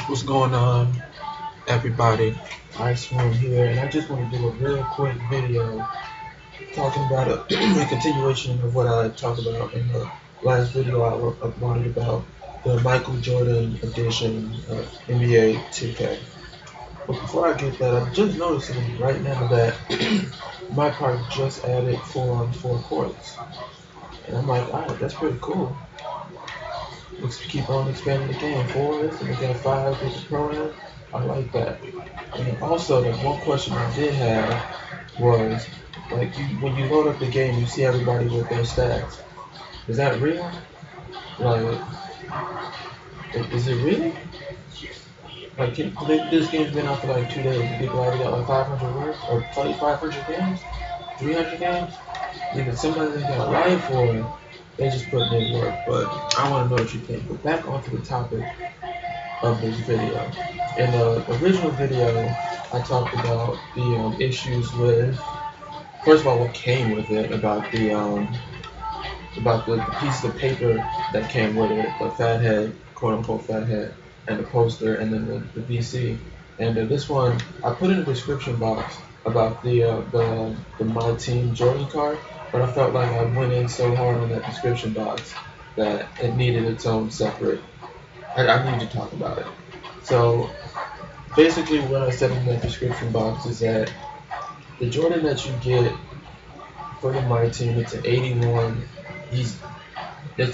What's going on, everybody? Iceworm here, and I just want to do a real quick video talking about a continuation of what I talked about in the last video I uploaded about the Michael Jordan edition of NBA 2K. But before I get that, I'm just noticing right now that MyPark just added 4-on-4 courts, and I'm like, alright, that's pretty cool. Let's keep on expanding the game. 4 and we got 5 with the pro. I like that. And also, the one question I did have was, like, when you load up the game, you see everybody with their stats. Is that real? Like, is it really? Like, this game's been out for like 2 days. People already got like 500 work or played 500 games, 300 games. Either somebody that got life or they just put in work. But I want to know what you think. But back onto the topic of this video. In the original video, I talked about the issues with, first of all, what came with it, about the piece of paper that came with it, the fathead, quote unquote fathead, and the poster, and then the VC. And this one, I put in the description box about the My Team Jordan card, but I felt like I went in so hard on that description box that it needed its own separate. I need to talk about it. So basically, what I said in that description box is that the Jordan that you get for the My Team, it's an 81. It's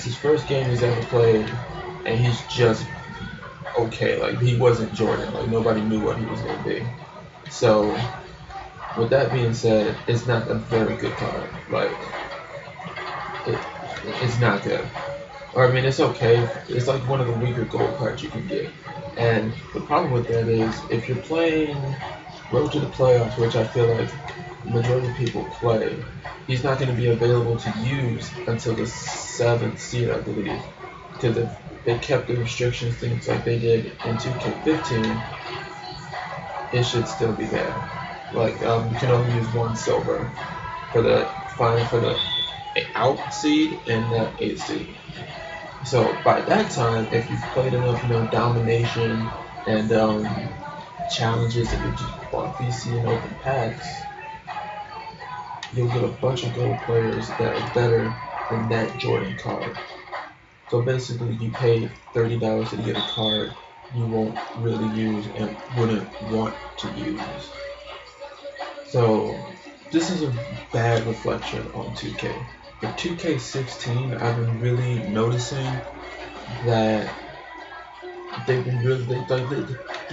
his first game he's ever played, and he's just okay. Like, he wasn't Jordan. Like, nobody knew what he was gonna be. So with that being said, it's not a very good card. Like, it, it's not good. Or I mean, it's okay. It's like one of the weaker gold cards you can get. And the problem with that is, if you're playing Road to the Playoffs, which I feel like the majority of people play, he's not going to be available to use until the 7th seed, I believe. Because if they kept the restrictions, things like they did in 2K15, it should still be there. Like, you can only use one silver for the out seed and the 8th seed. So by that time, if you've played enough, domination and challenges, and you just bought VC and open packs, you'll get a bunch of gold players that are better than that Jordan card. So basically, you pay $30 to get a card you won't really use and wouldn't want to use. So this is a bad reflection on 2K. For 2K16, I've been really noticing that they've been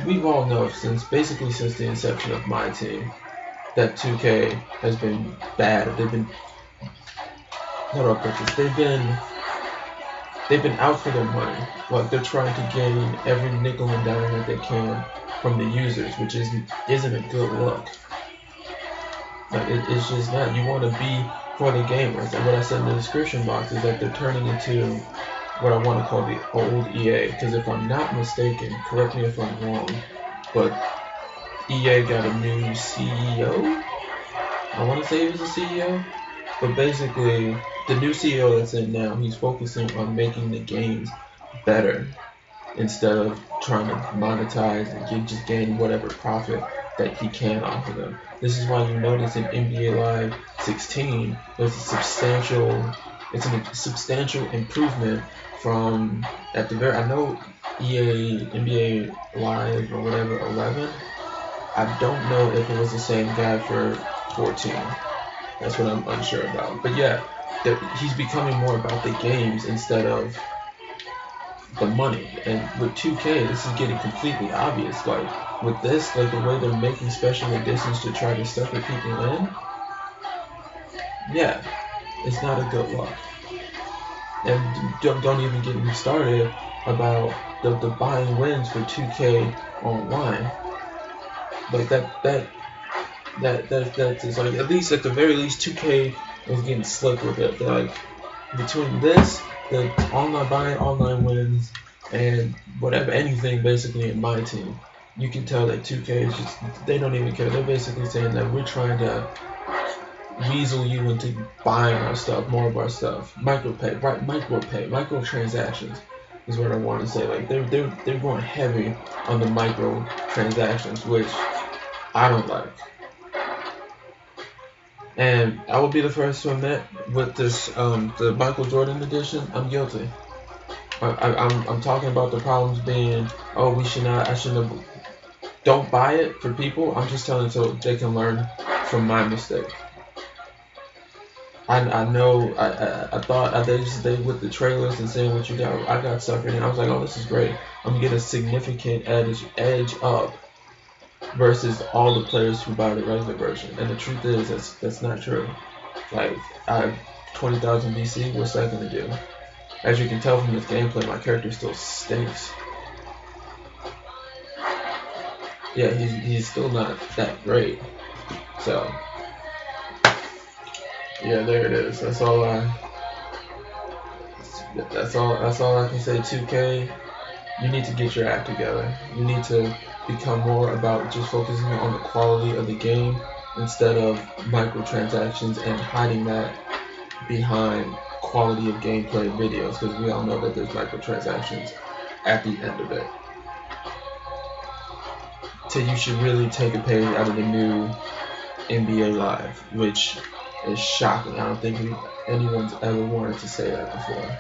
we've all known since the inception of My Team that 2K has been bad. They've been, how do I put this? They've been out for their money. Like, they're trying to gain every nickel and dime that they can from the users, which isn't a good look. Like, it's just not. You want to be for the gamers. And what I said in the description box is that they're turning into what I want to call the old EA. Because if I'm not mistaken, correct me if I'm wrong, but EA got a new CEO. I want to say he was a CEO. But basically, the new CEO that's in now, he's focusing on making the games better instead of trying to monetize and just gain whatever profit that he can off of them. This is why you notice in NBA Live 16, there's a substantial improvement from at the very. I know NBA Live or whatever 11. I don't know if it was the same guy for 14. That's what I'm unsure about. But yeah, he's becoming more about the games instead of the money. And with 2K, this is getting completely obvious. Like, with this, like, the way they're making special editions to try to sucker people in, yeah, it's not a good look. And don't even get me started about the buying wins for 2K online. Like, that's like, at least at the very least 2K was getting slick with it. Like, between this, the online buying, online wins, and whatever, anything basically in My Team, you can tell that 2K is just, they don't even care. They're basically saying that we're trying to weasel you into buying our stuff, more of our stuff. Microtransactions. is what I want to say. Like they're going heavy on the micro transactions, which I don't like. And I will be the first to admit, with this the Michael Jordan edition, I'm guilty. I'm talking about the problems being, oh, I shouldn't have, don't buy it for people. I'm just telling so they can learn from my mistake. I know I thought they with the trailers and saying what you got, I got suckered and I was like, oh, this is great. I'm gonna get a significant edge up versus all the players who buy the regular version. And the truth is that's not true. Like I have 20,000 VC. What's that gonna do? As you can tell from this gameplay, my character still stinks. Yeah, he's still not that great. So yeah, there it is. That's all I can say. 2K, you need to get your act together. You need to become more about just focusing on the quality of the game instead of microtransactions and hiding that behind quality of gameplay videos, because we all know that there's microtransactions at the end of it. So you should really take a page out of the new NBA Live, which is shocking. I don't think anyone's ever wanted to say that before.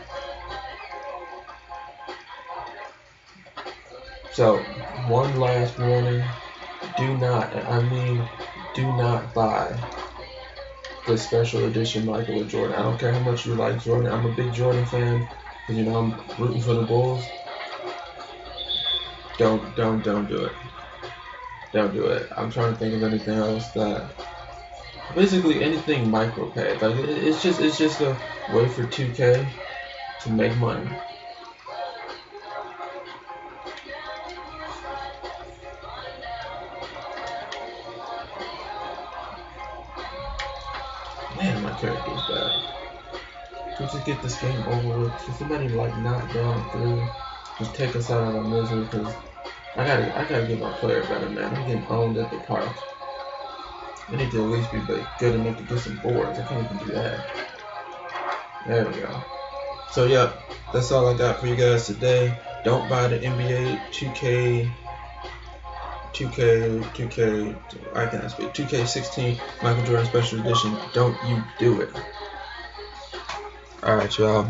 So, one last warning, do not buy the special edition Michael Jordan. I don't care how much you like Jordan. I'm a big Jordan fan, because you know I'm rooting for the Bulls. Don't do it. Don't do it. I'm trying to think of anything else that, basically anything micro paid. Like it's just a way for 2K to make money. Man, my character is bad. Can we just get this game over with? Can somebody like knock down through? Just take us out of our misery, because I gotta get my player better, man. I'm getting owned at the park. I need to at least be good enough to get some boards. I can't even do that. There we go. So yeah, that's all I got for you guys today. Don't buy the NBA 2K, I can't speak, 2K16 Michael Jordan Special Edition. Don't you do it. Alright, y'all.